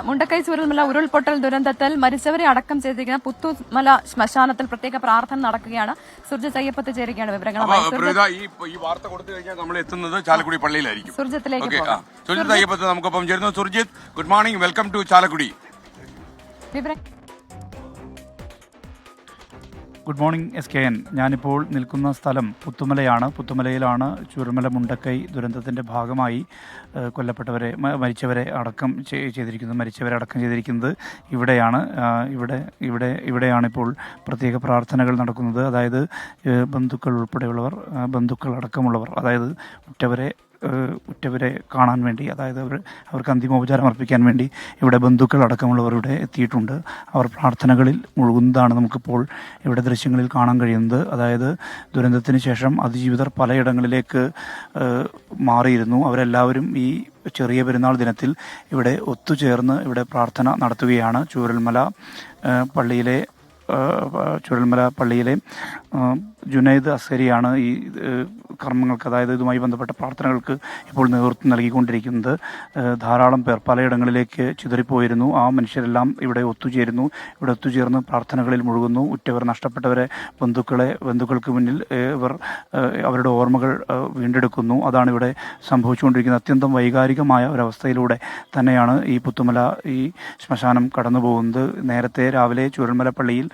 മുണ്ടക്കൈ ചൂരൽമല ഉരുൾപൊട്ടൽ ദുരന്തത്തിൽ മരിച്ചവരെ അടക്കം ചെയ്തിരിക്കുന്ന പുത്തുമല ശ്മശാനത്തിൽ പ്രത്യേക പ്രാർത്ഥന നടക്കുകയാണ്. സുർജിത്ത് അയ്യപ്പത്ത് ചേരുകയാണ് വിവരങ്ങളുമായി. ഈ വാർത്ത കൊടുത്തു കഴിഞ്ഞാൽ നമ്മൾ എത്തുന്നത് ചാലക്കുടി പള്ളിയിലായിരിക്കും. സുർജിത്തിലേക്ക് സുർജിത്ത് അയ്യപ്പത്ത് നമുക്കൊപ്പം ചേരുന്നു. Surjith, good morning, welcome to Chalakudy. Good morning SKN. ഞാനിപ്പോൾ നിൽക്കുന്ന സ്ഥലം പുത്തുമലയാണ്. പുത്തുമലയിലാണ് ചൂരൽമല മുണ്ടക്കൈ ദുരന്തത്തിൻ്റെ ഭാഗമായി മരിച്ചവരെ അടക്കം ചെയ്തിരിക്കുന്നത് ഇവിടെയാണ്. ഇവിടെയാണ് ഇപ്പോൾ പ്രത്യേക പ്രാർത്ഥനകൾ നടക്കുന്നത്. അതായത് ബന്ധുക്കൾ അടക്കമുള്ളവർ, അതായത് ഉറ്റവരെ കാണാൻ വേണ്ടി, അതായത് അവർക്ക് അന്തിമോപചാരം അർപ്പിക്കാൻ വേണ്ടി ഇവിടെ ബന്ധുക്കൾ അടക്കമുള്ളവർ ഇവിടെ എത്തിയിട്ടുണ്ട്. അവർ പ്രാർത്ഥനകളിൽ മുഴുകുന്നതാണ് നമുക്കിപ്പോൾ ഇവിടെ ദൃശ്യങ്ങളിൽ കാണാൻ കഴിയുന്നത്. അതായത് ദുരന്തത്തിന് ശേഷം അതിജീവിതർ പലയിടങ്ങളിലേക്ക് മാറിയിരുന്നു. അവരെല്ലാവരും ഈ ചെറിയ പെരുന്നാൾ ദിനത്തിൽ ഇവിടെ ഒത്തുചേർന്ന് ഇവിടെ പ്രാർത്ഥന നടത്തുകയാണ്. ചൂരൽമല പള്ളിയിലെ ജുനൈദ് അസ്കരിയാണ് ഈ കർമ്മങ്ങൾക്ക്, അതായത് ഇതുമായി ബന്ധപ്പെട്ട പ്രാർത്ഥനകൾക്ക് ഇപ്പോൾ നേതൃത്വം നൽകിക്കൊണ്ടിരിക്കുന്നത്. ധാരാളം പേർ പലയിടങ്ങളിലേക്ക് ചിതറിപ്പോയിരുന്നു. ആ മനുഷ്യരെല്ലാം ഇവിടെ ഒത്തുചേർന്ന് പ്രാർത്ഥനകളിൽ മുഴുകുന്നു. ഉറ്റവർ, നഷ്ടപ്പെട്ടവരെ, ബന്ധുക്കൾക്ക് മുന്നിൽ ഇവർ അവരുടെ ഓർമ്മകൾ വീണ്ടെടുക്കുന്നു. അതാണ് ഇവിടെ സംഭവിച്ചുകൊണ്ടിരിക്കുന്നത്. അത്യന്തം വൈകാരികമായ ഒരവസ്ഥയിലൂടെ തന്നെയാണ് ഈ പുത്തുമല ഈ ശ്മശാനം കടന്നു പോകുന്നത്. നേരത്തെ രാവിലെ ചൂരൽമല പള്ളിയിൽ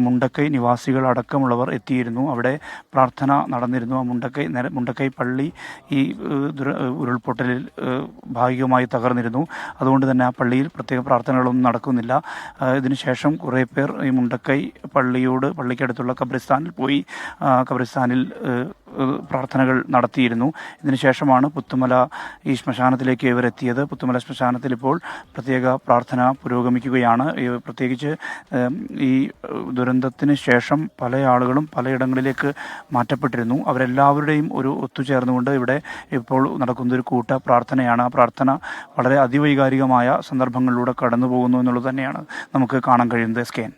മുണ്ടക്കൈ നിവാസികൾ അടക്കമുള്ളവർ എത്തിയിരുന്നു. അവിടെ പ്രാർത്ഥന നടന്നിരുന്നു. ആ മുണ്ടക്കൈ പള്ളി ഈ ഉരുൾപൊട്ടലിൽ ഭാഗികമായി തകർന്നിരുന്നു. അതുകൊണ്ട് തന്നെ ആ പള്ളിയിൽ പ്രത്യേക പ്രാർത്ഥനകളൊന്നും നടക്കുന്നില്ല. ഇതിനുശേഷം കുറേ പേർ ഈ മുണ്ടക്കൈ പള്ളിക്കടുത്തുള്ള ഖബറിസ്ഥാനിൽ പ്രാർത്ഥനകൾ നടത്തിയിരുന്നു. ഇതിനുശേഷമാണ് പുത്തുമല ഈ ശ്മശാനത്തിലേക്ക് ഇവരെത്തിയത്. പുത്തുമല ശ്മശാനത്തിൽ ഇപ്പോൾ പ്രത്യേക പ്രാർത്ഥന പുരോഗമിക്കുകയാണ്. പ്രത്യേകിച്ച് ഈ ദുരന്തത്തിന് ശേഷം പല ആളുകളും പലയിടങ്ങളിലേക്ക് മാറ്റപ്പെട്ടിരുന്നു. അവരെല്ലാവരുടെയും ഒരു ഒത്തുചേർന്നുകൊണ്ട് ഇവിടെ ഇപ്പോൾ നടക്കുന്നൊരു കൂട്ട പ്രാർത്ഥനയാണ്. ആ പ്രാർത്ഥന വളരെ അതിവൈകാരികമായ സന്ദർഭങ്ങളിലൂടെ കടന്നു പോകുന്നു എന്നുള്ളത് തന്നെയാണ് നമുക്ക് കാണാൻ കഴിയുന്നത്. SKN.